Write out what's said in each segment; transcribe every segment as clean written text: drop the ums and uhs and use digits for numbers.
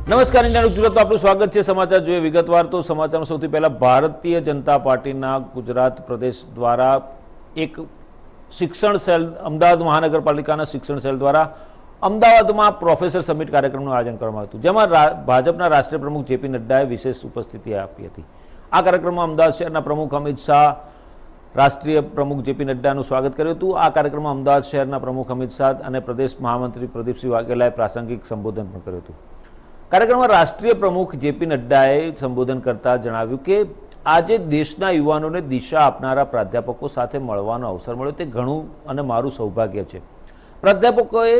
નમસ્કાર India news ગુજરાતમાં આપનું સ્વાગત છે। સમાચાર જોઈએ વિગતવાર તો સમાચારમાં સૌથી પહેલા ભારતીય જનતા પાર્ટીના ગુજરાત પ્રદેશ દ્વારા એક શિક્ષણ સેલ અમદાવાદ મહાનગરપાલિકાના શિક્ષણ સેલ દ્વારા અમદાવાદમાં પ્રોફેસર સમિટ કાર્યક્રમનું આયોજન કરવામાં આવ્યું, જેમાં ભાજપના રાષ્ટ્રીય પ્રમુખ જેપી નડ્ડાએ વિશેષ ઉપસ્થિતિ આપી હતી। આ કાર્યક્રમમાં અમદાવાદ શહેરના પ્રમુખ અમિત શાહ, રાષ્ટ્રીય પ્રમુખ જેપી નડ્ડાનું સ્વાગત કર્યું હતું। આ કાર્યક્રમમાં અમદાવાદ શહેરના પ્રમુખ અમિત શાહ અને પ્રદેશ મહામંત્રી પ્રદીપસિંહ વાઘેલાએ પ્રાસંગિક સંબોધન પણ કર્યું હતું। કાર્યક્રમમાં રાષ્ટ્રીય પ્રમુખ જેપી નડ્ડાએ સંબોધન કરતા જણાવ્યું કે આજે દેશના યુવાનોને દિશા આપનારા પ્રાધ્યાપકો સાથે મળવાનો અવસર મળ્યો તે ઘણું અને મારું સૌભાગ્ય છે। પ્રાધ્યાપકોએ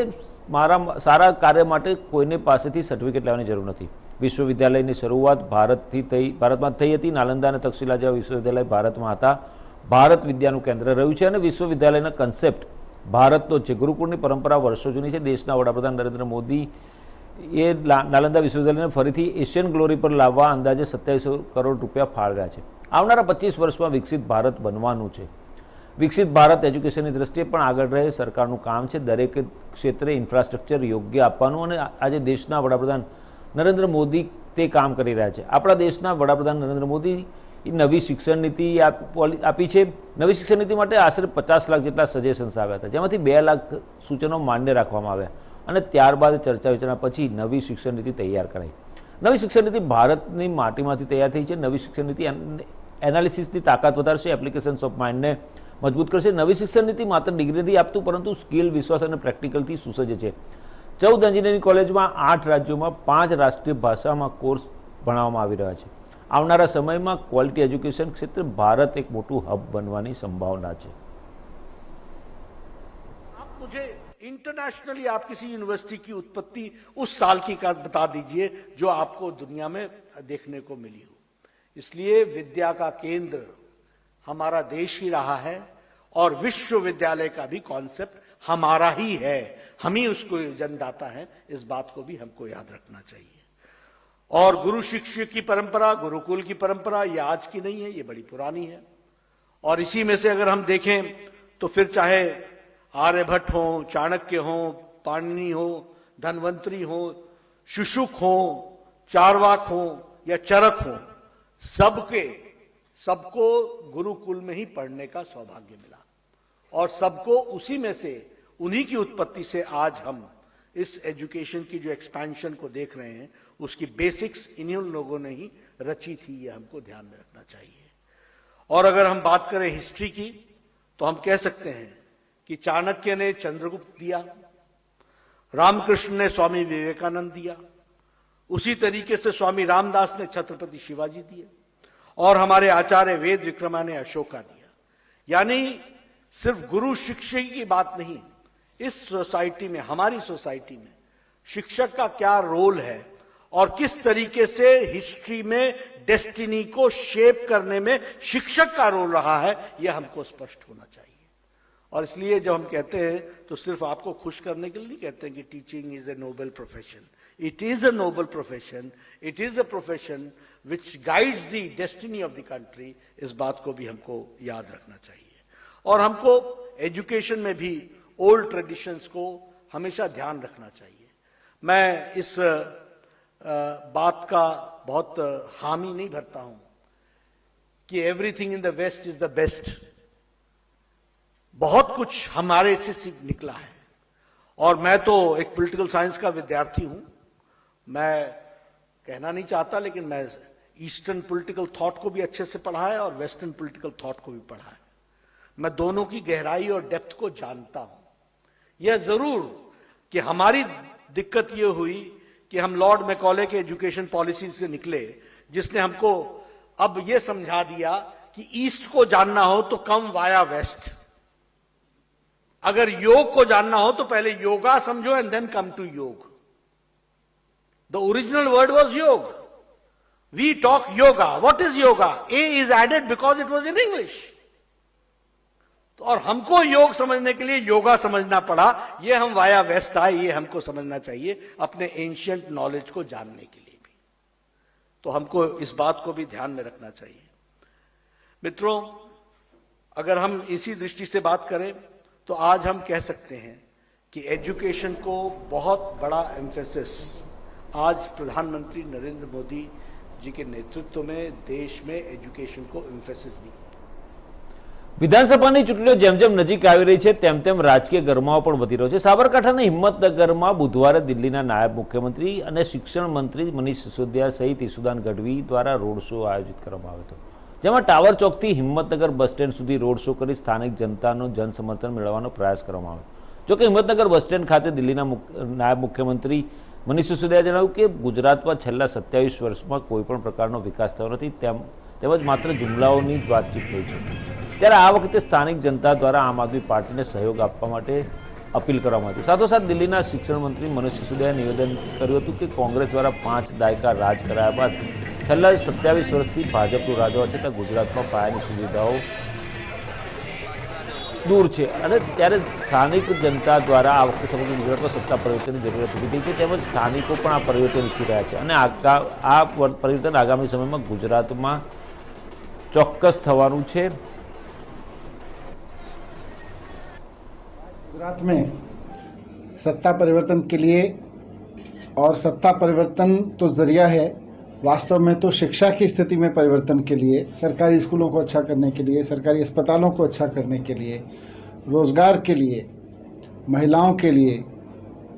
મારા સારા કાર્ય માટે કોઈને પાસેથી સર્ટિફિકેટ લેવાની જરૂર નથી। વિશ્વવિદ્યાલયની શરૂઆત ભારતમાં થઈ હતી। નાલંદા અને તક્ષશિલા જેવા વિશ્વવિદ્યાલય ભારતમાં હતા। ભારત વિદ્યાનું કેન્દ્ર રહ્યું છે અને વિશ્વવિદ્યાલયના કન્સેપ્ટ ભારતનો છે। ગુરુકુળની પરંપરા વર્ષો જૂની છે। દેશના વડાપ્રધાન નરેન્દ્ર મોદી એ નાલંદા વિશ્વવિદ્યાલયને ફરીથી એશિયન ગ્લોરી પર લાવવા અંદાજે 2700 કરોડ રૂપિયા ફાળવ્યા છે। આવનારા 25 વર્ષમાં વિકસિત ભારત બનવાનું છે। વિકસિત ભારત એજ્યુકેશનની દ્રષ્ટિએ પણ આગળ રહે સરકારનું કામ છે। દરેક ક્ષેત્રે ઇન્ફ્રાસ્ટ્રક્ચર યોગ્ય આપવાનું અને આજે દેશના વડાપ્રધાન નરેન્દ્ર મોદી તે કામ કરી રહ્યા છે। આપણા દેશના વડાપ્રધાન નરેન્દ્ર મોદી નવી શિક્ષણ નીતિ આપી છે। નવી શિક્ષણ નીતિ માટે આશરે 50 લાખ જેટલા સજેશન્સ આવ્યા હતા, જેમાંથી 2 લાખ સૂચનો માન્ય રાખવામાં આવ્યા અને ત્યારબાદ ચર્ચા વિચારણા પછી નવી શિક્ષણ નીતિ તૈયાર કરાઈ। નવી શિક્ષણ નીતિ ભારતની માટીમાંથી તૈયાર થઈ છે। નવી શિક્ષણ નીતિ એનાલિસિસની તાકાત વધારશે, એપ્લિકેશન્સ ઓફ માઇન્ડને મજબૂત કરશે। નવી શિક્ષણ નીતિ માત્ર ડિગ્રી નથી આપતું, પરંતુ સ્કિલ, વિશ્વાસ અને પ્રેક્ટિકલથી સુસજ્જ છે। 14 એન્જિનિયરિંગ કોલેજમાં 8 રાજ્યોમાં 5 રાષ્ટ્રીય ભાષામાં કોર્સ ભણાવવામાં આવી રહ્યા છે। આવનારા સમયમાં ક્વોલિટી એજ્યુકેશન ક્ષેત્રે ભારત એક મોટું હબ બનવાની સંભાવના છે। इंटरनेशनली आप किसी यूनिवर्सिटी की उत्पत्ति उस साल की का बता दीजिए जो आपको दुनिया में देखने को मिली हो। इसलिए विद्या का केंद्र हमारा देश ही रहा है और विश्वविद्यालय का भी कॉन्सेप्ट हमारा ही है। हम ही उसको जन्मदाता हैं, इस बात को भी हमको याद रखना चाहिए। और गुरु शिष्य की परंपरा, गुरुकुल की परंपरा ये आज की नहीं है, ये बड़ी पुरानी है। और इसी में से अगर हम देखें तो फिर चाहे आर्यभट्ट हो, चाणक्य हो, पाणिनि हो, धन्वंतरी हो, शुशुक हो, चारवाक हो या चरक हो, सबको गुरुकुल में ही पढ़ने का सौभाग्य मिला और सबको उसी में से, उन्हीं की उत्पत्ति से आज हम इस एजुकेशन की जो एक्सपेंशन को देख रहे हैं उसकी बेसिक्स इन्हीं लोगों ने ही रची थी। ये हमको ध्यान में रखना चाहिए। और अगर हम बात करें हिस्ट्री की तो हम कह सकते हैं कि चाणक्य ने चंद्रगुप्त दिया, रामकृष्ण ने स्वामी विवेकानंद दिया, उसी तरीके से स्वामी रामदास ने छत्रपति शिवाजी दिए और हमारे आचार्य वेद विक्रमा ने अशोका दिया। यानी सिर्फ गुरु शिष्य की बात नहीं, इस सोसाइटी में, हमारी सोसाइटी में शिक्षक का क्या रोल है और किस तरीके से हिस्ट्री में डेस्टिनी को शेप करने में शिक्षक का रोल रहा है, यह हमको स्पष्ट होना चाहिए। और इसलिए जब हम कहते हैं तो सिर्फ आपको खुश करने के लिए नहीं कहते हैं कि teaching is a noble profession. It is a noble profession, it is a profession which guides the destiny of the country. इस बात को भी हमको याद रखना चाहिए। और हमको एजुकेशन में भी ओल्ड ट्रेडिशंस को हमेशा ध्यान रखना चाहिए। मैं इस बात का बहुत हामी नहीं भरता हूं कि everything in the west is the best. बहुत कुछ हमारे से सीख निकला है। और मैं तो एक पॉलिटिकल साइंस का विद्यार्थी हूं। मैं कहना नहीं चाहता, लेकिन मैं ईस्टर्न पॉलिटिकल थॉट को भी अच्छे से पढ़ा है और वेस्टर्न पॉलिटिकल थॉट को भी पढ़ा है। मैं दोनों की गहराई और डेप्थ को जानता हूं। यह जरूर कि हमारी दिक्कत यह हुई कि हम लॉर्ड मैकॉले के एजुकेशन पॉलिसी से निकले, जिसने हमको अब यह समझा दिया कि ईस्ट को जानना हो तो कम वाया वेस्ट। अगर योग को जानना हो तो पहले योगा समझो and then come to yog. The original word was yog. We talk yoga. What is yoga? A is added because it was in English. तो और हमको योग समझने के लिए योगा समझना पड़ा। ये हम वाया वेस्ट आए, ये हमको समझना चाहिए अपने एंशियंट नॉलेज को जानने के लिए भी। तो हमको इस बात को भी ध्यान में रखना चाहिए। मित्रों, अगर हम इसी दृष्टि से बात करें तो आज हम कह सकते हैं कि एजुकेशन को बहुत बड़ा एम्फेसिस आज प्रधानमंत्री नरेंद्र मोदी जी के नेतृत्व में देश में एजुकेशन को एम्फेसिस दी। વિધાનસભાની ચૂંટણીઓ જેમ જેમ નજીક આવી રહી છે તેમ તેમ રાજકીય ગરમાવો પણ વધી રહ્યો છે. સાબરકાંઠાના હિંમતનગરમાં બુધવારે દિલ્હીના નાયબ મુખ્યમંત્રી અને શિક્ષણ મંત્રી મનીષ સિસોદિયા સહિત ઈસુદાન ગઢવી દ્વારા રોડ શો આયોજિત કરવામાં આવ્યો હતો, જેમાં ટાવર ચોકથી હિંમતનગર બસ સ્ટેન્ડ સુધી રોડ શો કરી સ્થાનિક જનતાનું જનસમર્થન મેળવવાનો પ્રયાસ કરવામાં આવ્યો. જોકે હિંમતનગર બસ સ્ટેન્ડ ખાતે દિલ્હીના નાયબ મુખ્યમંત્રી મનીષ સિસોદિયાએ જણાવ્યું કે ગુજરાતમાં છેલ્લા 27 વર્ષમાં કોઈપણ પ્રકારનો વિકાસ થયો નથી, તેમજ માત્ર જુમલાઓની જ વાતચીત થઈ છે. ત્યારે આ વખતે સ્થાનિક જનતા દ્વારા આમ આદમી પાર્ટીને સહયોગ આપવા માટે અપીલ કરવામાં આવી. સાથોસાથ દિલ્હીના શિક્ષણ મંત્રી મનીષ સિસોદિયાએ નિવેદન કર્યું હતું કે કોંગ્રેસ દ્વારા 5 દાયકા રાજ કરાયા બાદ છેલ્લા 27 વર્ષથી ભાજપનું રાજ હોવા છતાં ગુજરાતમાં પાયાની સુવિધાઓ દૂર છે અને ત્યારે સ્થાનિક જનતા દ્વારા આ વખતે સમગ્ર ગુજરાતમાં સત્તા પરિવર્તનની જરૂરિયાત ઊભી થઈ છે, તેમજ સ્થાનિકો પણ આ પરિવર્તન ઈચ્છી રહ્યા છે અને આ પરિવર્તન આગામી સમયમાં ગુજરાતમાં ચોક્કસ થવાનું છે. गुजरात में सत्ता परिवर्तन के लिए, और सत्ता परिवर्तन तो जरिया है, वास्तव में तो शिक्षा की स्थिति में परिवर्तन के लिए, सरकारी स्कूलों को अच्छा करने के लिए, सरकारी अस्पतालों को अच्छा करने के लिए, रोज़गार के लिए, महिलाओं के लिए,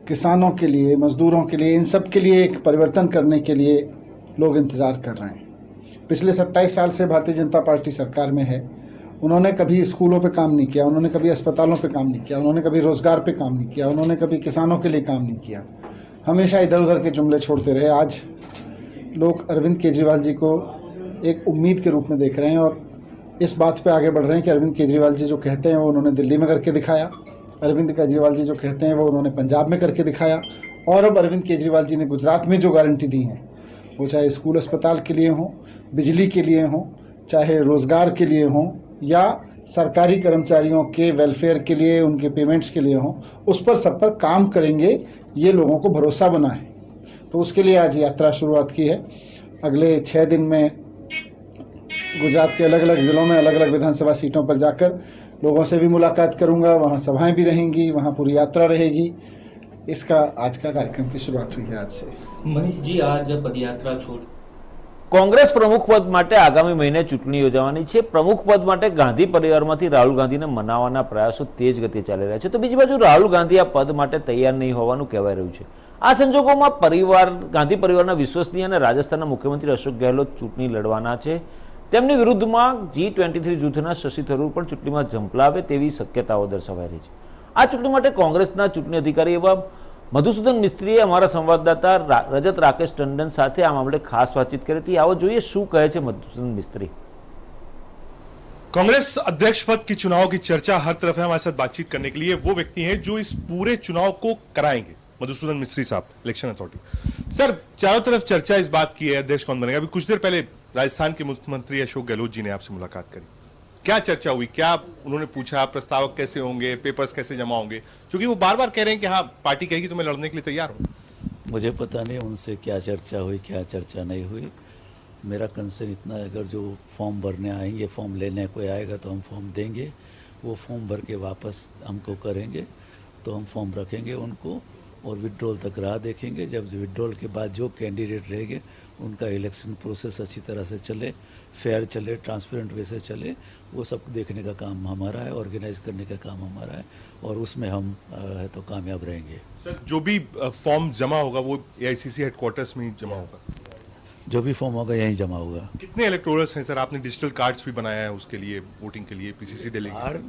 किसानों के लिए, मज़दूरों के लिए, इन सब के लिए एक परिवर्तन करने के लिए लोग इंतज़ार कर रहे हैं. पिछले 27 साल से भारतीय जनता पार्टी सरकार में है. उन्होंने कभी स्कूलों पे काम नहीं किया, उन्होंने कभी अस्पतालों पे काम नहीं किया, उन्होंने कभी रोज़गार पे काम नहीं किया, उन्होंने कभी किसानों के लिए काम नहीं किया. हमेशा इधर उधर के जुमले छोड़ते रहे. आज लोग अरविंद केजरीवाल जी को एक उम्मीद के रूप में देख रहे हैं और इस बात पे आगे बढ़ रहे हैं कि अरविंद केजरीवाल जी जो कहते हैं वो उन्होंने दिल्ली में करके दिखाया, अरविंद केजरीवाल जी जो कहते हैं वो उन्होंने पंजाब में करके दिखाया, और अब अरविंद केजरीवाल जी ने गुजरात में जो गारंटी दी हैं, वो चाहे स्कूल अस्पताल के लिए हों, बिजली के लिए हों, चाहे रोज़गार के लिए हों, या सरकारी कर्मचारियों के वेलफेयर के लिए, उनके पेमेंट्स के लिए हों, उस पर सब पर काम करेंगे, ये लोगों को भरोसा बना है. तो उसके लिए आज यात्रा शुरुआत की है. अगले 6 दिन में गुजरात के अलग अलग ज़िलों में अलग अलग विधानसभा सीटों पर जाकर लोगों से भी मुलाकात करूंगा, वहाँ सभाएं भी रहेंगी, वहाँ पूरी यात्रा रहेगी. इसका आज का कार्यक्रम की शुरुआत हुई है आज से. मनीष जी, आज पदयात्रा छोड़ કોંગ્રેસ પ્રમુખ પદ માટે આગામી મહિને ચૂંટણી યોજાવાની છે. પ્રમુખ પદ માટે ગાંધી પરિવારમાંથી રાહુલ ગાંધીને મનાવવાના પ્રયાસો તેજ ગતિએ ચાલી રહ્યા છે, તો બીજી બાજુ રાહુલ ગાંધી આ પદ માટે તૈયાર નહીં હોવાનું કહેવાઈ રહ્યું છે. આ સંજોગોમાં ગાંધી પરિવારના વિશ્વસનીય અને રાજસ્થાનના મુખ્યમંત્રી અશોક ગેહલોત ચૂંટણી લડવાના છે. તેમની વિરુદ્ધમાં G23 જૂથના શશી થરૂર પણ ચૂંટણીમાં ઝંપલાવે તેવી શક્યતાઓ દર્શાવાઈ રહી છે. આ ચૂંટણી માટે કોંગ્રેસના ચૂંટણી અધિકારી એવા મધુસૂદન મિસ્ત્રીએ અમારા સંવાદદાતા રજત રાકેશ ટંડન સાથે આ મામલે ખાસ વાતચીત કરી હતી. આવો જોઈએ શું કહે છે મધુસૂદન મિસ્ત્રી. कांग्रेस अध्यक्ष पद के चुनाव की चर्चा हर तरफ है. हमारे साथ बातचीत करने के लिए वो व्यक्ति हैं जो इस पूरे चुनाव को कराएंगे, मधुसूदन मिस्त्री साहब, इलेक्शन अथॉरिटी. सर, चारों तरफ चर्चा इस बात की है अध्यक्ष कौन बनेगा. अभी कुछ देर पहले राजस्थान के मुख्यमंत्री अशोक गहलोत जी ने आपसे मुलाकात करी. क्या चर्चा हुई, क्या उन्होंने पूछा, प्रस्तावक कैसे होंगे, पेपर्स कैसे जमा होंगे, क्योंकि वो बार बार कह रहे हैं कि हाँ पार्टी कहेगी तो मैं लड़ने के लिए तैयार हूँ. मुझे पता नहीं उनसे क्या चर्चा हुई क्या चर्चा नहीं हुई. मेरा कंसर्न इतना है, अगर जो फॉर्म भरने आएंगे, फॉर्म लेने कोई आएगा तो हम फॉर्म देंगे, वो फॉर्म भर के वापस हमको करेंगे तो हम फॉर्म रखेंगे उनको और विड्रॉल तक राह देखेंगे. जब विड्रॉल के बाद जो कैंडिडेट रहेंगे उनका इलेक्शन प्रोसेस अच्छी तरह से चले, फेयर चले, ट्रांसपेरेंट वे से चले, वो सब देखने का काम हमारा है, ऑर्गेनाइज करने का काम हमारा है और उसमें हम है तो कामयाब रहेंगे. सर, जो भी फॉर्म जमा होगा वो AICC हेडक्वार्टर्स में ही जमा होगा. जो भी फॉर्म होगा यहीं जमा होगा. कितने इलेक्टोरल्स हैं सर? आपने डिजिटल कार्ड्स भी बनाया है उसके लिए, वोटिंग के लिए, PCC डेलीगेट.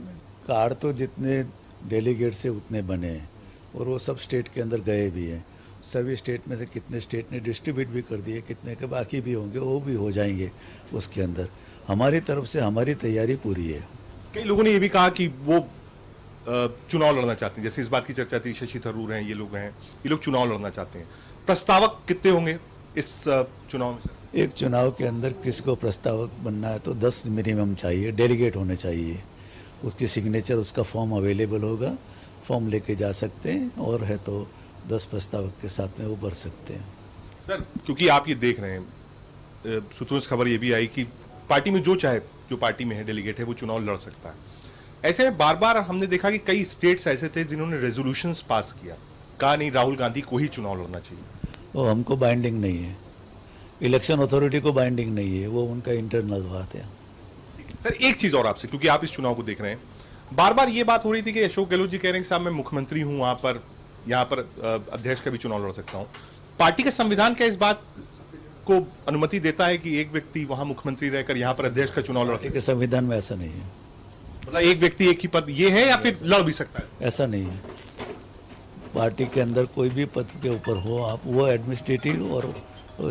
कार्ड तो जितने डेलीगेट से उतने बने हैं और वो सब स्टेट के अंदर गए भी हैं. सभी स्टेट में से कितने स्टेट ने डिस्ट्रीब्यूट भी कर दिए, कितने के बाकी भी होंगे, वो भी हो जाएंगे उसके अंदर. हमारी तरफ से हमारी तैयारी पूरी है. कई लोगों ने ये भी कहा कि वो चुनाव लड़ना चाहते हैं. जैसे इस बात की चर्चा थी, शशि थरूर हैं, ये लोग हैं, ये लोग चुनाव लड़ना चाहते हैं. प्रस्तावक कितने होंगे इस चुनाव में? एक चुनाव के अंदर किसको प्रस्तावक बनना है तो 10 मिनिमम चाहिए, डेलीगेट होने चाहिए. उसकी सिग्नेचर, उसका फॉर्म अवेलेबल होगा, फॉर्म लेके जा सकते हैं और है तो 10 प्रस्तावक के साथ में वो भर सकते हैं. सर, क्योंकि आप ये देख रहे हैं, सूत्रों से खबर ये भी आई कि पार्टी में जो चाहे, जो पार्टी में है डेलीगेट है, वो चुनाव लड़ सकता है. ऐसे में बार बार हमने देखा कि कई स्टेट्स ऐसे थे जिन्होंने रेजोल्यूशंस पास किया, कहा नहीं राहुल गांधी को ही चुनाव लड़ना चाहिए. वो हमको बाइंडिंग नहीं है, इलेक्शन अथॉरिटी को बाइंडिंग नहीं है, वो उनका इंटरनल बात है। सर एक चीज और आपसे, क्योंकि आप इस चुनाव को देख रहे हैं, बार बार ये बात हो रही थी कि अशोक गहलोत जी कह रहे हैं कि साहब मैं मुख्यमंत्री हूं, यहाँ पर अध्यक्ष का भी चुनाव लड़ सकता हूं। पार्टी का संविधान क्या इस बात को अनुमति देता है कि एक व्यक्ति वहां मुख्यमंत्री रहकर यहाँ पर अध्यक्ष का चुनाव लड़ सकता पार्टी के संविधान में ऐसा नहीं है, है? मतलब एक व्यक्ति एक ही पद ये है या फिर लड़ भी सकता है? ऐसा नहीं है। पार्टी के अंदर कोई भी पद के ऊपर हो आप, वो एडमिनिस्ट्रेटिव और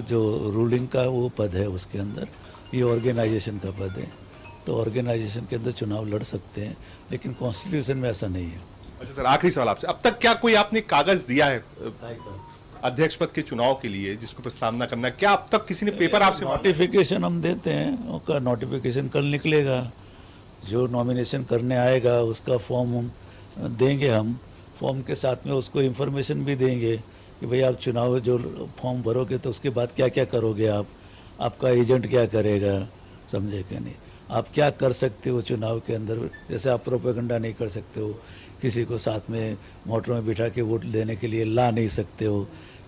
जो रूलिंग का वो पद है, उसके अंदर ये ऑर्गेनाइजेशन का पद है, तो ऑर्गेनाइजेशन के अंदर चुनाव लड़ सकते हैं, लेकिन कॉन्स्टिट्यूशन में ऐसा नहीं है। अच्छा सर, आखिरी सवाल आपसे, अब तक क्या कोई आपने कागज दिया है अध्यक्ष पद के चुनाव के लिए जिसको प्रस्तावना करना है? क्या अब तक किसी ने पेपर आपसे नोटिफिकेशन हम देते हैं, उसका नोटिफिकेशन कल निकलेगा, जो नॉमिनेशन करने आएगा उसका फॉर्म हम देंगे, हम फॉर्म के साथ में उसको इन्फॉर्मेशन भी देंगे कि भाई आप चुनाव जो फॉर्म भरोगे तो उसके बाद क्या क्या करोगे, आपका एजेंट क्या करेगा, समझे कि नहीं, आप क्या कर सकते हो चुनाव के अंदर। जैसे आप प्रोपेगेंडा नहीं कर सकते हो, किसी को साथ में मोटर में बिठा के वोट देने के लिए ला नहीं सकते हो,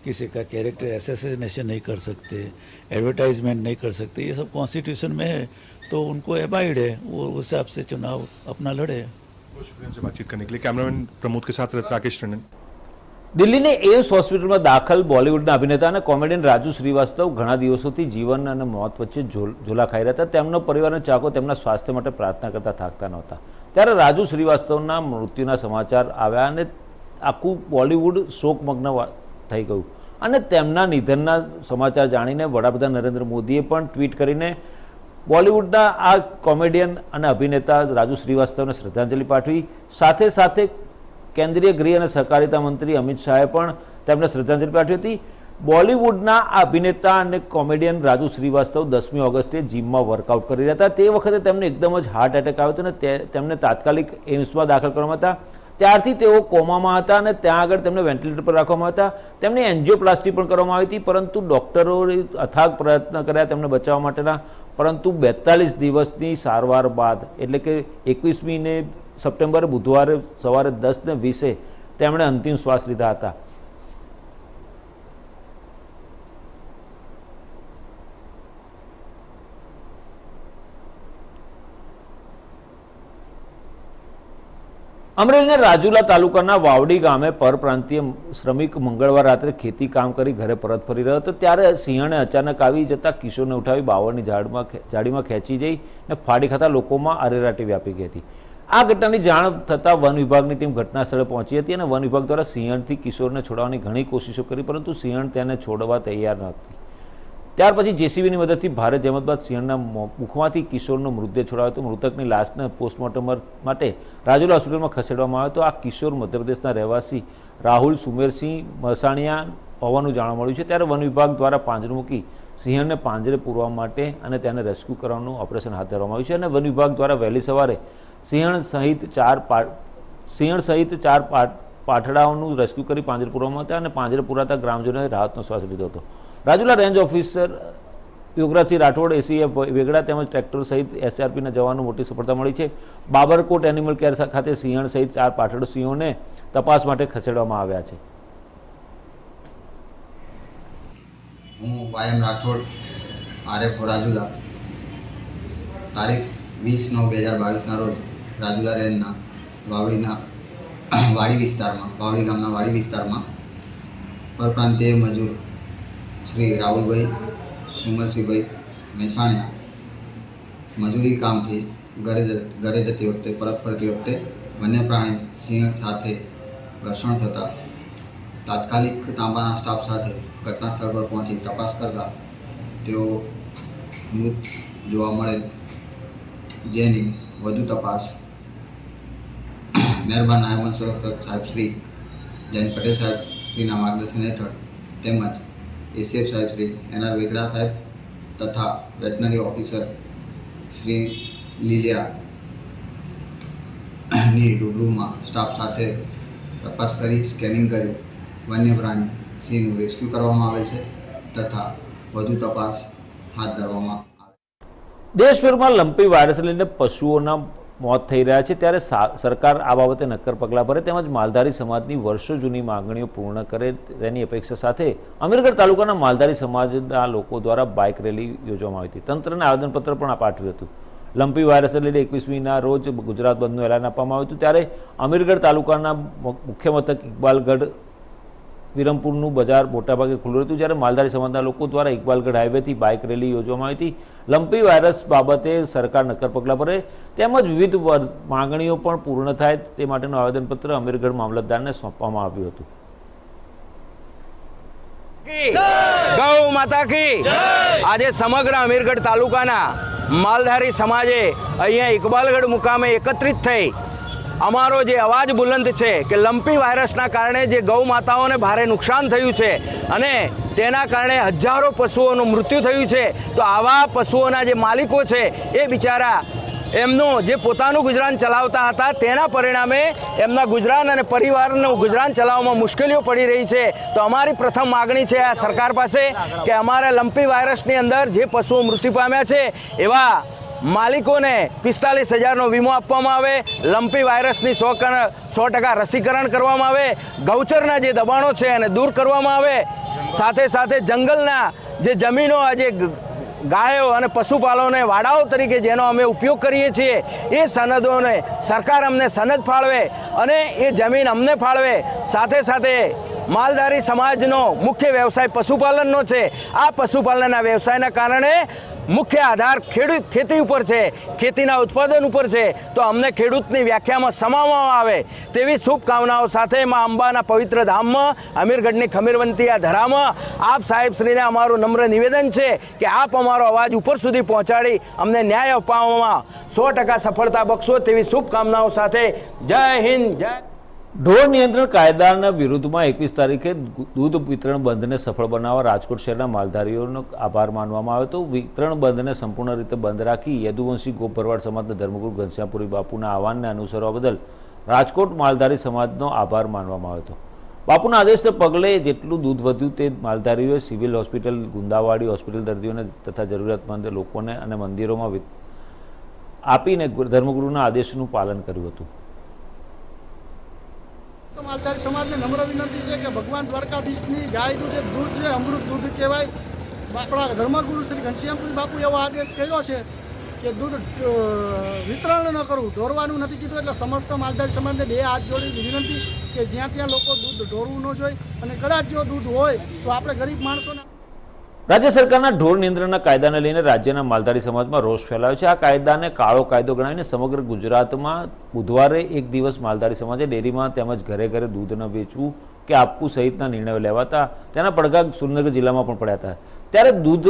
किसी का कैरेक्टर असैसिनेशन नहीं कर सकते, एडवर्टाइजमेंट नहीं कर सकते, ये सब कॉन्स्टिट्यूशन में है, तो उनको एबाइड है, वो उस हिसाब से चुनाव अपना लड़े। बहुत शुक्रिया हमसे बातचीत करने के लिए। कैमरामैन प्रमोद के साथ राकेश टंडन। દિલ્હીની એમ્સ હોસ્પિટલમાં દાખલ બોલિવૂડના અભિનેતા અને કોમેડિયન રાજુ શ્રીવાસ્તવ ઘણા દિવસોથી જીવન અને મોત વચ્ચે ઝોલા ખાઈ રહ્યા હતા. તેમનો પરિવાર અને ચાહકો તેમના સ્વાસ્થ્ય માટે પ્રાર્થના કરતા થાકતા નહોતા. ત્યારે રાજુ શ્રીવાસ્તવના મૃત્યુના સમાચાર આવ્યા અને આખું બોલિવૂડ શોકમગ્ન થઈ ગયું. અને તેમના નિધનના સમાચાર જાણીને વડાપ્રધાન નરેન્દ્ર મોદીએ પણ ટ્વીટ કરીને બોલિવૂડના આ કોમેડિયન અને અભિનેતા રાજુ શ્રીવાસ્તવને શ્રદ્ધાંજલિ પાઠવી. સાથે સાથે કેન્દ્રીય ગૃહ અને સહકારિતા મંત્રી અમિત શાહે પણ તેમને શ્રદ્ધાંજલિ પાઠવી હતી. બોલિવૂડના આ અભિનેતા અને કોમેડિયન રાજુ શ્રીવાસ્તવ 10મી ઓગસ્ટે જીમમાં વર્કઆઉટ કરી રહ્યા હતા. તે વખતે તેમને એકદમ જ હાર્ટ એટેક આવ્યો હતો અને તેમને તાત્કાલિક એમ્સમાં દાખલ કરવામાં હતા. ત્યારથી તેઓ કોમામાં હતા અને ત્યાં આગળ તેમને વેન્ટિલેટર પર રાખવામાં હતા. તેમની એન્જિયોપ્લાસ્ટી પણ કરવામાં આવી હતી, પરંતુ ડૉક્ટરોએ અથાગ પ્રયત્ન કર્યા તેમને બચાવવા માટેના, પરંતુ 42 દિવસની સારવાર બાદ એટલે કે 21મી સપ્ટેમ્બરે બુધવારે સવારે 10:20 તેમણે અંતિમ શ્વાસ લીધા હતા. અમરેલીના રાજુલા તાલુકાના વાવડી ગામે પરપ્રાંતીય શ્રમિક મંગળવાર રાત્રે ખેતી કામ કરી ઘરે પરત ફરી રહ્યો હતો. ત્યારે સિંહણે અચાનક આવી જતા કિશોરને ઉઠાવી બાવળની ઝાડીમાં ખેંચી જઈ અને ફાડી ખાતા લોકોમાં અરેરાટી વ્યાપી ગઈ હતી. આ ઘટનાની જાણ થતાં વન વિભાગની ટીમ ઘટના સ્થળે પહોંચી હતી અને વન વિભાગ દ્વારા સિંહણથી કિશોરને છોડાવવાની ઘણી કોશિશો કરી, પરંતુ સિંહણ તેને છોડવા તૈયાર નહોતી. ત્યાર પછી જેસીબીની મદદથી ભારે જહેમત બાદ સિંહણના મુખમાંથી કિશોરનો મૃતદેહ છોડાયો હતો. મૃતકની લાશને પોસ્ટમોર્ટમ માટે રાજુલા હોસ્પિટલમાં ખસેડવામાં આવ્યો હતો. આ કિશોર મધ્યપ્રદેશના રહેવાસી રાહુલ સુમેરસિંહ મસાણિયા હોવાનું જાણવા મળ્યું છે. ત્યારે વન વિભાગ દ્વારા પાંજરું મૂકી સિંહણને પાંજરે પૂરવા માટે અને તેને રેસ્ક્યુ કરવાનું ઓપરેશન હાથ ધરવામાં આવ્યું છે. અને વન વિભાગ દ્વારા વહેલી સવારે સિંહણ સહિત ચાર પાઠડાઓનું રેસ્ક્યુ કરી પાંજરે પૂરવામાં હતા અને પાંજરે પૂરાતા ગ્રામજનોએ રાહતનો શ્વાસ લીધો હતો. Rajula range officer Yograjsinh Rathod, ACF Vegada તેમજ ટ્રેક્ટર સહિત એસઆરપીના જવાનો મોટી સફળતા મળી છે. બાબરકોટ એનિમલ કેર ખાતે સિંહણ સહિત 4 પાઠડ સિંહોને તપાસ માટે ખસેડવામાં આવ્યા છે. હું વાયમ રાઠોડ, આરએફ રાજુલા, તારીખ 20/9/2022ના રોજ રાજુલા રેન્જના વાવડી ગામના વાડી વિસ્તારમાં પરપ્રાંતીય મજૂર શ્રી રાહુલભાઈ સુમરસિંહભાઈ મહેસાણિયા મજૂરી કામથી ઘરે જતી વખતે પરત ફરતી વખતે વન્ય પ્રાણી સિંહ સાથે ઘર્ષણ થતાં તાત્કાલિક તાંબાના સ્ટાફ સાથે ઘટના સ્થળ પર પહોંચી તપાસ કરતા તેઓ મૃત જોવા મળેલ, જેની વધુ તપાસ મહેરબાન નાયબ વન સંરક્ષક સાહેબ શ્રી જયંત પટેલ સાહેબ શ્રીના માર્ગદર્શન હેઠળ તેમજ એસીએફ સાહેબ શ્રી એનઆર વેગડા સાહેબ તથા વેટનરી ઓફિસર શ્રી લીલિયાની રૂબરૂમાં સ્ટાફ સાથે તપાસ કરી સ્કેનિંગ કરી વન્ય પ્રાણી સિંહનું રેસ્ક્યુ કરવામાં આવેલ છે તથા વધુ તપાસ હાથ ધરવામાં આવે. દેશભરમાં લંપી વાયરસને લઈને પશુઓના મોત થઈ રહ્યા છે, ત્યારે સરકાર આ બાબતે નક્કર પગલાં ભરે તેમજ માલધારી સમાજની વર્ષો જૂની માંગણીઓ પૂર્ણ કરે તેની અપેક્ષા સાથે અમીરગઢ તાલુકાના માલધારી સમાજના લોકો દ્વારા બાઇક રેલી યોજવામાં આવી હતી. તંત્રને આવેદનપત્ર પણ પાઠવ્યું હતું. લંપી વાયરસને લઈને 21મીના રોજ ગુજરાત બંધનું એલાન આપવામાં આવ્યું હતું, ત્યારે અમીરગઢ તાલુકાના મુખ્ય મથક ઇકબાલગઢ વિરમપુરનું બજાર મોટાભાગે ખુલ્લું હતું, જ્યારે માલધારી સમાજના લોકો દ્વારા ઇકબાલગઢ હાઈવેથી બાઇક રેલી યોજવામાં આવી હતી. લંપી વાયરસ બાબતે સરકાર નક્કર પગલાં ભરે તેમજ વિવિધ માંગણીઓ પણ પૂર્ણ થાય તે માટેનું આવેદનપત્ર અમીરગઢ મામલતદારને સોંપવામાં આવ્યું હતું. ગૌ માતા કી આજે સમગ્ર અમીરગઢ તાલુકાના માલધારી સમાજે અહીંયા ઇકબાલગઢ મુકામે એકત્રિત થઈ અમારો જે અવાજ બુલંદ છે કે લંપી વાયરસના કારણે જે ગૌ માતાઓને ભારે નુકસાન થયું છે અને તેના કારણે હજારો પશુઓનું મૃત્યુ થયું છે, તો આવા પશુઓના જે માલિકો છે એ બિચારા એમનું જે પોતાનું ગુજરાન ચલાવતા હતા તેના પરિણામે એમના ગુજરાન અને પરિવારનું ગુજરાન ચલાવવામાં મુશ્કેલીઓ પડી રહી છે. તો અમારી પ્રથમ માગણી છે આ સરકાર પાસે કે અમારે લંપી વાયરસની અંદર જે પશુઓ મૃત્યુ પામ્યા છે એવા માલિકોને 45,000નો વીમો આપવામાં આવે, લંપી વાયરસની 100% રસીકરણ કરવામાં આવે, ગૌચરના જે દબાણો છે એને દૂર કરવામાં આવે, સાથે સાથે જંગલના જે જમીનો આજે ગાયો અને પશુપાલકોને વાડાઓ તરીકે જેનો અમે ઉપયોગ કરીએ છીએ એ સનદોને સરકાર અમને સનદ ફાળવે અને એ જમીન અમને ફાળવે. સાથે સાથે માલધારી સમાજનો મુખ્ય વ્યવસાય પશુપાલનનો છે. આ પશુપાલનના વ્યવસાયના કારણે મુખ્ય આધાર ખેતી ઉપર છે, ખેતીના ઉત્પાદન ઉપર છે, તો અમને ખેડૂતની વ્યાખ્યામાં સમાવવામાં આવે તેવી શુભકામનાઓ સાથે મા અંબાના પવિત્ર ધામમાં અમીરગઢની ખમીરવંતી આ ધરામાં આપ સાહેબશ્રીને અમારું નમ્ર નિવેદન છે કે આપ અમારો અવાજ ઉપર સુધી પહોંચાડી અમને ન્યાય અપાવવામાં 100% સફળતા બક્ષો તેવી શુભકામનાઓ સાથે જય હિન્દ, જય. ઢોર નિયંત્રણ કાયદાના વિરુદ્ધમાં 21 તારીખે દૂધ વિતરણ બંધને સફળ બનાવવા રાજકોટ શહેરના માલધારીઓનો આભાર માનવામાં આવ્યો હતો. વિતરણ બંધને સંપૂર્ણ રીતે બંધ રાખી યદુવંશી ગોપ ભરવાડ સમાજના ધર્મગુરુ ઘનશ્યામપુરી બાપુના આહવાનને અનુસરવા બદલ રાજકોટ માલધારી સમાજનો આભાર માનવામાં આવ્યો હતો. બાપુના આદેશને પગલે જેટલું દૂધ વધ્યું તે માલધારીઓએ સિવિલ હોસ્પિટલ, ગુંદાવાડી હોસ્પિટલ દર્દીઓને તથા જરૂરિયાતમંદ લોકોને અને મંદિરોમાં આપીને ધર્મગુરુના આદેશનું પાલન કર્યું હતું. માલધારી સમાજને નમ્ર વિનંતી છે કે ભગવાન દ્વારકાધીશની ગાયનું જે દૂધ છે અમૃત દૂધ કહેવાય. આપણા ધર્મગુરુ શ્રી ઘનશ્યામપુરી બાપુ એવો આદેશ કર્યો છે કે દૂધ વિતરણ ન કરવું, ઢોરવાનું નથી કીધું. એટલે સમસ્ત માલધારી સમાજને 2 હાથ જોડી વિનંતી કે જ્યાં ત્યાં લોકો દૂધ ઢોરવું ન જોઈએ અને કદાચ જો દૂધ હોય તો આપણે ગરીબ માણસોને. રાજ્ય સરકારના ઢોર નિયંત્રણના કાયદાને લઈને રાજ્યના માલધારી સમાજમાં રોષ ફેલાયો છે. આ કાયદાને કાળો કાયદો ગણાવીને સમગ્ર ગુજરાતમાં બુધવારે એક દિવસ માલધારી સમાજે ડેરીમાં તેમજ ઘરે ઘરે દૂધ ન વેચવું કે આપવું સહિતના નિર્ણયો લેવાતા તેના પડઘા સુરેન્દ્રનગર જિલ્લામાં પણ પડ્યા હતા. ત્યારે દૂધ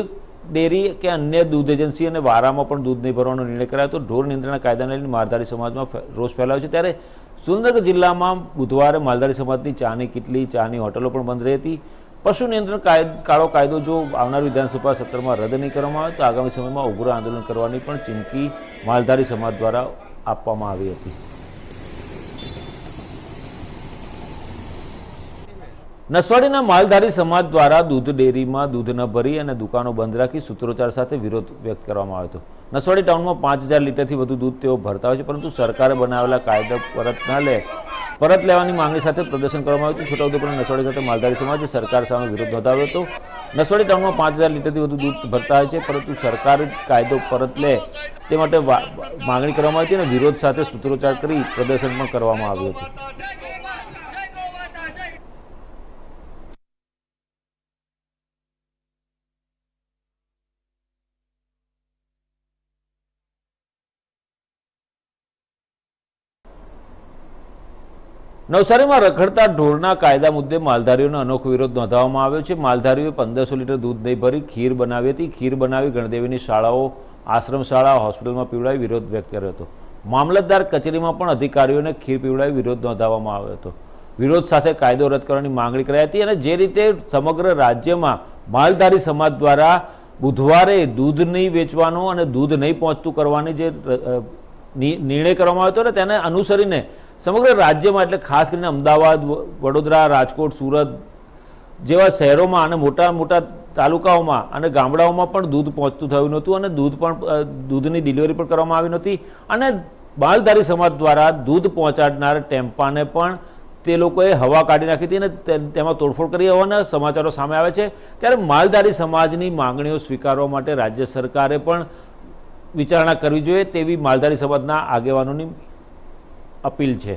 ડેરી કે અન્ય દૂધ એજન્સી અને વારામાં પણ દૂધ નહીં ભરવાનો નિર્ણય કરાયો હતો. ઢોર નિયંત્રણના કાયદાને લઈને માલધારી સમાજમાં રોષ ફેલાયો છે. ત્યારે સુરેન્દ્રનગર જિલ્લામાં બુધવારે માલધારી સમાજની ચાની કિટલી, ચાની હોટલો પણ બંધ રહી હતી. પશુ નિયંત્રણ કાળો કાયદો જો આવનાર વિધાનસભા સત્રમાં રદ નહીં કરવામાં આવે તો આગામી સમયમાં ઉગ્ર આંદોલન કરવાની પણ ચીમકી માલધારી સમાજ દ્વારા આપવામાં આવી હતી. નસવાડીના માલધારી સમાજ દ્વારા દૂધ ડેરીમાં દૂધ ન ભરી અને દુકાનો બંધ રાખી સૂત્રોચ્ચાર સાથે વિરોધ વ્યક્ત કરવામાં આવ્યો હતો. નસવાડી ટાઉનમાં 5,000 લીટરથી વધુ દૂધ તેઓ ભરતા હોય છે, પરંતુ સરકારે બનાવેલા કાયદા પરત લેવાની માંગણી સાથે પ્રદર્શન કરવામાં આવ્યું હતું. છોટાઉદેપુરના નસવાડી ખાતે માલધારી સમાજે સરકાર સામે વિરોધ નોંધાવ્યો હતો. નસવાડી ટાઉનમાં 5,000 લીટરથી વધુ દૂધ ભરતા હોય છે, પરંતુ સરકાર કાયદો પરત લે તે માટે માંગણી કરવામાં આવી હતી અને વિરોધ સાથે સૂત્રોચ્ચાર કરી પ્રદર્શન પણ કરવામાં આવ્યું હતું. નવસારીમાં રખડતા ઢોરના કાયદા મુદ્દે માલધારીઓનો અનોખો વિરોધ નોંધાવવામાં આવ્યો છે. માલધારીઓએ 1500 લીટર દૂધ નહીં ભરી ખીર બનાવી હતી. ખીર બનાવી ગણદેવીની શાળાઓ, આશ્રમ શાળા, હોસ્પિટલમાં પીવડાવી વિરોધ વ્યક્ત કર્યો હતો. મામલતદાર કચેરીમાં પણ અધિકારીઓને ખીર પીવડાવી વિરોધ નોંધાવવામાં આવ્યો હતો. વિરોધ સાથે કાયદો રદ કરવાની માંગણી કરાઈ હતી અને જે રીતે સમગ્ર રાજ્યમાં માલધારી સમાજ દ્વારા બુધવારે દૂધ નહીં વેચવાનો અને દૂધ નહીં પહોંચતું કરવાની જે નિર્ણય કરવામાં આવ્યો હતો ને તેને અનુસરીને સમગ્ર રાજ્યમાં એટલે ખાસ કરીને અમદાવાદ, વડોદરા, રાજકોટ, સુરત જેવા શહેરોમાં અને મોટા મોટા તાલુકાઓમાં અને ગામડાઓમાં પણ દૂધ પહોંચતું થયું નહોતું અને દૂધની ડિલિવરી પણ કરવામાં આવી નહોતી અને માલધારી સમાજ દ્વારા દૂધ પહોંચાડનાર ટેમ્પાને પણ તે લોકોએ હવા કાઢી નાખી હતી અને તેમાં તોડફોડ કરી હોવાના સમાચારો સામે આવે છે। ત્યારે માલધારી સમાજની માંગણીઓ સ્વીકારવા માટે રાજ્ય સરકારે પણ વિચારણા કરવી જોઈએ તેવી માલધારી સમાજના આગેવાનોની અપીલ છે।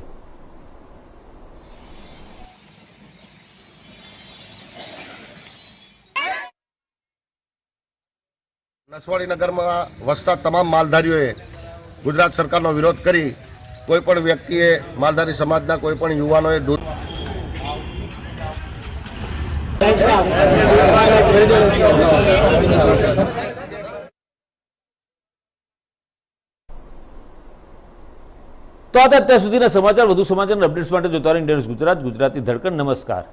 નસવાડી નગરમાં વસતા તમામ માલધારીઓએ ગુજરાત સરકારનો વિરોધ કરી કોઈ પણ વ્યક્તિએ માલધારી સમાજના કોઈ પણ યુવાનોએ દૂધ તો આ હતા અત્યાર સુધીના સમાચાર। વધુ સમાચાર અપડેટ્સ માટે જોતા રહો ઇન્ડિયન ન્યૂઝ ગુજરાત, ગુજરાતી ધડકન। નમસ્કાર।